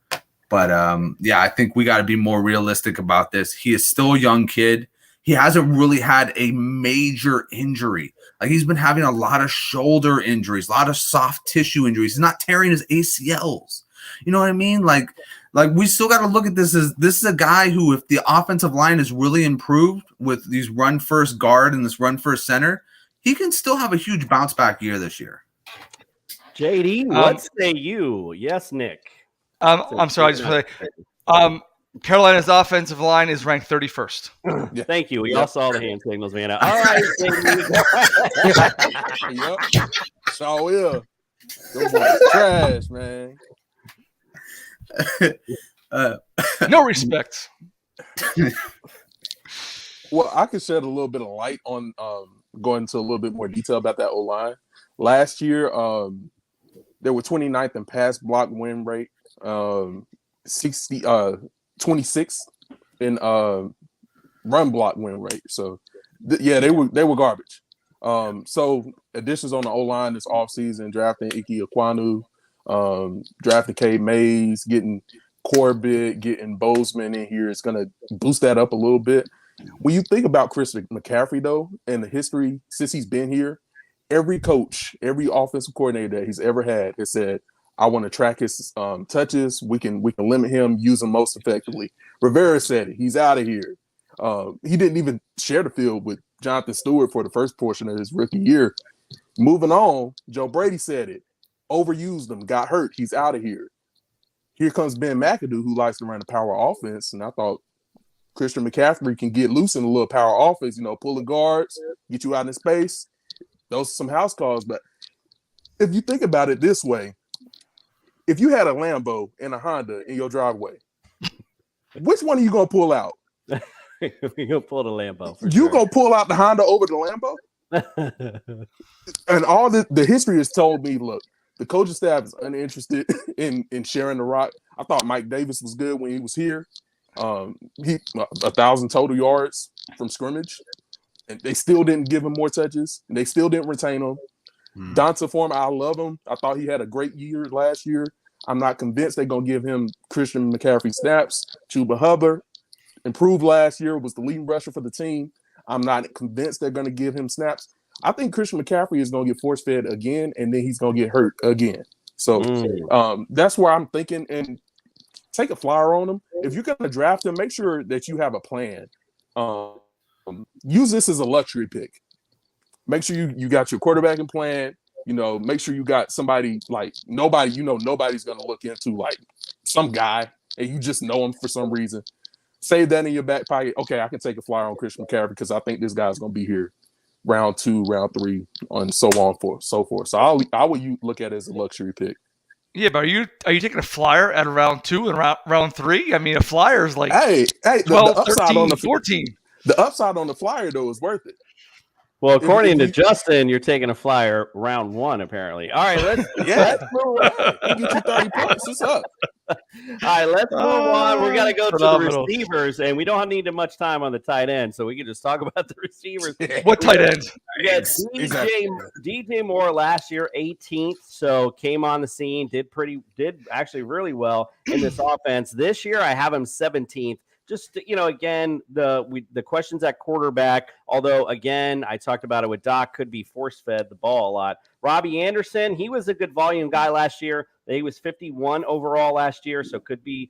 But, I think we got to be more realistic about this. He is still a young kid. He hasn't really had a major injury. Like, he's been having a lot of shoulder injuries, a lot of soft tissue injuries. He's not tearing his ACLs. You know what I mean? Like we still got to look at this as this is a guy who, if the offensive line is really improved with these run first guard and this run first center, he can still have a huge bounce back year this year. JD, what say you? Yes, Nick. I'm sorry, I just want to Carolina's offensive line is ranked 31st. Yeah. Thank you. We all saw the hand signals, man. All right. Yep. So will. Those boys trash, man. No respect. Well, I can shed a little bit of light on going into a little bit more detail about that O-line. Last year, they were 29th in pass block win rate, 26th in run block win rate. So, they were garbage. So additions on the O-line this offseason, drafting Ike Ekwonu, drafting Cade Mays, getting Corbett, getting Bozeman in here is going to boost that up a little bit. When you think about Christian McCaffrey, though, and the history since he's been here, every coach, every offensive coordinator that he's ever had has said, I want to track his touches. We can limit him, use him most effectively. Rivera said it. He's out of here. He didn't even share the field with Jonathan Stewart for the first portion of his rookie year. Moving on, Joe Brady said it. Overused him, got hurt. He's out of here. Here comes Ben McAdoo, who likes to run a power offense, and I thought Christian McCaffrey can get loose in a little power offense, pulling guards, get you out in space. Those are some house calls, but if you think about it this way, if you had a Lambo and a Honda in your driveway, which one are you gonna pull out? You're gonna pull the Lambo. Gonna pull out the Honda over the Lambo? And all the history has told me, look, the coaching staff is uninterested in sharing the rock. I thought Mike Davis was good when he was here. He 1,000 total yards from scrimmage, and they still didn't give him more touches, and they still didn't retain him. Donta Foreman, I love him. I thought he had a great year last year. I'm not convinced they're gonna give him Christian McCaffrey snaps. Chuba Hubbard improved last year, was the leading rusher for the team. I'm not convinced they're gonna give him snaps. I think Christian McCaffrey is gonna get force fed again, and then he's gonna get hurt again. So that's where I'm thinking, and take a flyer on him. If you're gonna draft him, make sure that you have a plan. Use this as a luxury pick. Make sure you got your quarterbacking plan. Make sure you got somebody like nobody's going to look into like some guy and you just know him for some reason. Save that in your back pocket. Okay, I can take a flyer on Christian McCaffrey because I think this guy's going to be here round 2, round 3, and so on so forth. So I would look at it as a luxury pick. Yeah, but are you taking a flyer at round 2 and round 3? I mean, a flyer is like 12, the 13, 14. The upside on the flyer, though, is worth it. Well, according to Justin, you're taking a flyer round 1, apparently. All right, let's move on. You get you 30 points. It's up. All right, let's move on. We're going to go to the receivers, and we don't need much time on the tight end, so we can just talk about the receivers. What tight end? Yeah, DJ Moore last year, 18th, so came on the scene, did actually really well in this offense. This year, I have him 17th. Just, again, the questions at quarterback, although, again, I talked about it with Doc, could be force-fed the ball a lot. Robbie Anderson, he was a good volume guy last year. He was 51 overall last year, so could be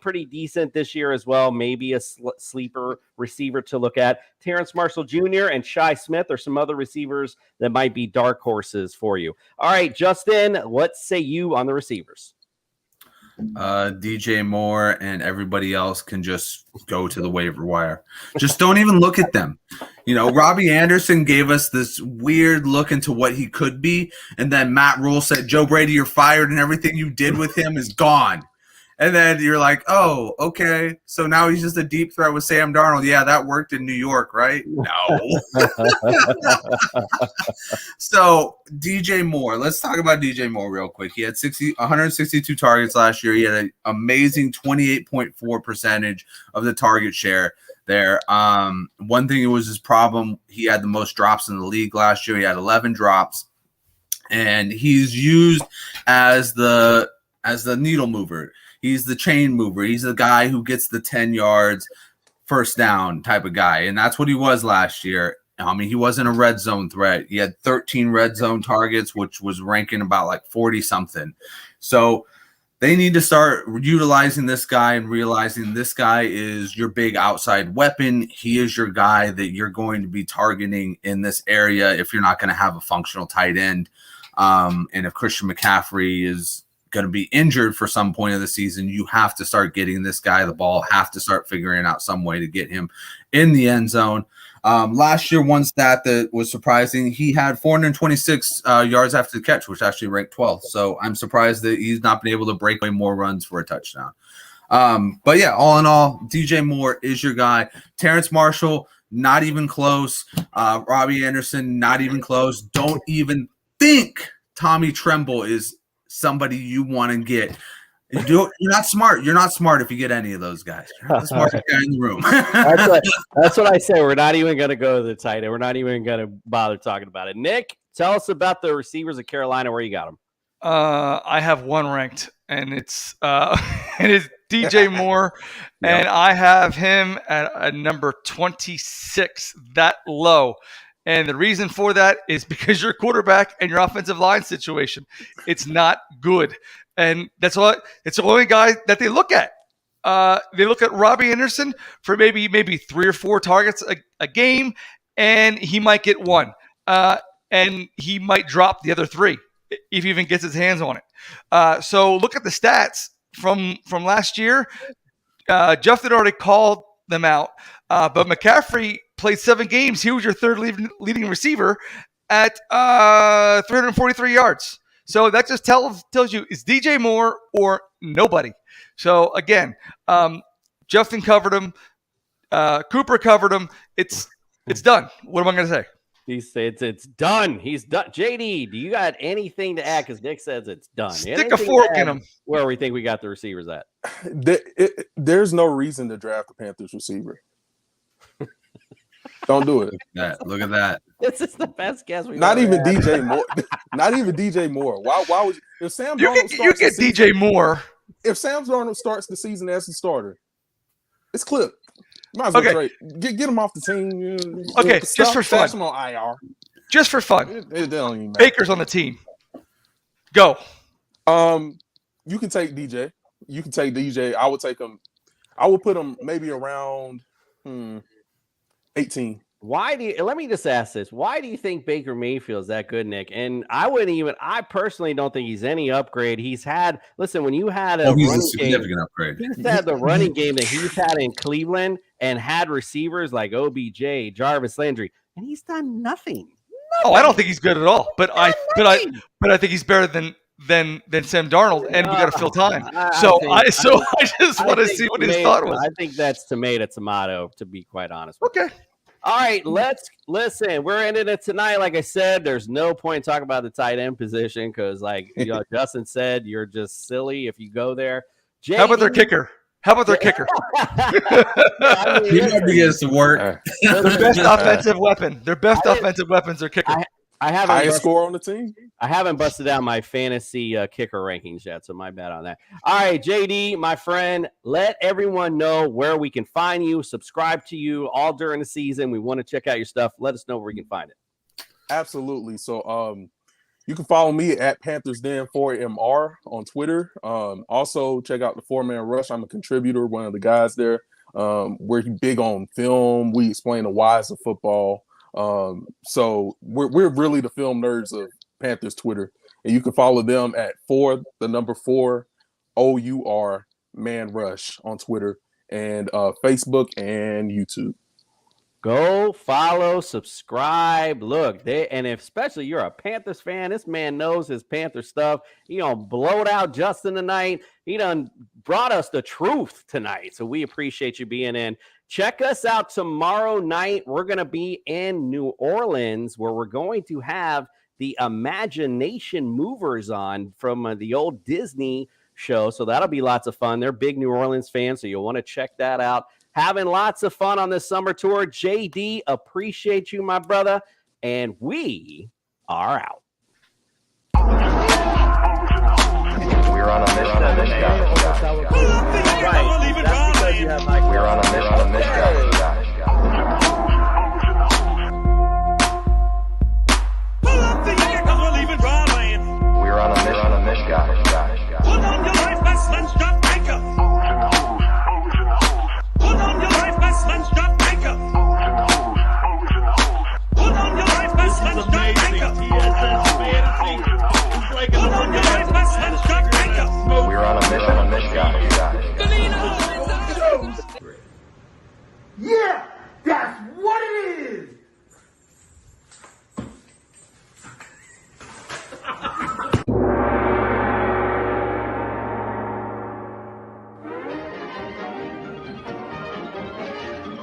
pretty decent this year as well. Maybe a sleeper receiver to look at. Terrence Marshall Jr. and Shi Smith are some other receivers that might be dark horses for you. All right, Justin, what say you on the receivers? DJ Moore and everybody else can just go to the waiver wire. Just don't even look at them. Robbie Anderson gave us this weird look into what he could be, and then Matt Rule said, Joe Brady, you're fired, and everything you did with him is gone. And then you're like, oh, okay. So now he's just a deep threat with Sam Darnold. Yeah, that worked in New York, right? No. So DJ Moore, let's talk about DJ Moore real quick. He had 162 targets last year. He had an amazing 28.4% of the target share there. One thing, it was his problem. He had the most drops in the league last year. He had 11 drops. And he's used as the needle mover. He's the chain mover. He's the guy who gets the 10 yards first down type of guy. And that's what he was last year. I mean, he wasn't a red zone threat. He had 13 red zone targets, which was ranking about like 40 something. So they need to start utilizing this guy and realizing this guy is your big outside weapon. He is your guy that you're going to be targeting in this area if you're not going to have a functional tight end. And if Christian McCaffrey is going to be injured for some point of the season, you have to start getting this guy the ball, have to start figuring out some way to get him in the end zone. Last year, one stat that was surprising, he had 426 yards after the catch, which actually ranked 12th. So I'm surprised that he's not been able to break away more runs for a touchdown. But yeah, all in all, DJ Moore is your guy. Terrence Marshall, not even close. Robbie Anderson, not even close. Don't even think Tommy Tremble is somebody you want to get. You're not smart. You're not smart if you get any of those guys. You're not the smartest guy in the room. That's what I say. We're not even going to go to the tight end. We're not even going to bother talking about it. Nick, tell us about the receivers of Carolina, where you got them. I have one ranked, and it's DJ Moore, and I have him at number 26, that low. And the reason for that is because your quarterback and your offensive line situation, it's not good. And it's the only guy that they look at. They look at Robbie Anderson for maybe 3 or 4 targets a game, and he might get 1. And he might drop the other 3 if he even gets his hands on it. So look at the stats from last year. Justin already called them out. But McCaffrey played 7 games. He was your third leading receiver at 343 yards. So that just tells you it's DJ Moore or nobody. So again, Justin covered him. Cooper covered him. It's done. What am I going to say? He says it's done. He's done. JD, do you got anything to add? Because Nick says it's done. Stick anything a fork in him. Where we think we got the receivers at? There's no reason to draft a Panthers receiver. Don't do it. Look at that. This is the best guess we've Not even had. DJ Moore. Not even DJ Moore. Why would you? If Sam Darnold starts you get the DJ season, Moore. If Sam Darnold starts the season as a starter, it's clipped. Might as well trade. Get him off the team. Okay, just for fun. Him on IR. Just for fun. It don't even matter. Baker's on the team. Go. You can take DJ. You can take DJ. I would take him. I would put him maybe around 18. Let me just ask this. Why do you think Baker Mayfield's that good, Nick? And I personally don't think he's any upgrade. He's had, when you had he's a significant upgrade. He's had the running game that he's had in Cleveland and had receivers like OBJ, Jarvis Landry, and he's done nothing. Oh, I don't think he's good at all. But I think he's better than Sam Darnold, and we got to fill time. I just want to see what his thought was. I think that's tomato, to be quite honest with you. Okay. All right, let's listen. We're ending it tonight. Like I said, there's no point in talking about the tight end position because, Justin said, you're just silly if you go there. JD, How about their kicker? He might be getting some work. Their best offensive weapon. Their best offensive weapons are kicker. I haven't highest score on the team. I haven't busted out my fantasy kicker rankings yet, so my bad on that. All right, JD, my friend, let everyone know where we can find you, subscribe to you all during the season. We want to check out your stuff. Let us know where we can find it. Absolutely. So you can follow me at Panthers Den 4MR on Twitter. Also check out the 4-Man Rush. I'm a contributor, one of the guys there. We're big on film. We explain the whys of football. So we're really the film nerds of Panthers Twitter, and you can follow them at 4 OUR Man Rush on Twitter and Facebook and YouTube. Go follow, subscribe. Look, and especially you're a Panthers fan, this man knows his Panther stuff. He done blowed out Justin tonight. He done brought us the truth tonight. So we appreciate you being in. Check us out tomorrow night. We're going to be in New Orleans where we're going to have the Imagination Movers on from the old Disney show. So that'll be lots of fun. They're big New Orleans fans, so you'll want to check that out. Having lots of fun on this summer tour. JD, appreciate you, my brother. And we are out. We're on a mission, guys. Right. That's because you have Mike. We're on a mission, guys. We're on a mission, guys. Put on your life vest and stop anchor. Put on your life vest and stop anchor. Put on your life vest and stop anchor. Put on your life vest and stop anchor. We're on a mission, guys. Yeah, that's what it is.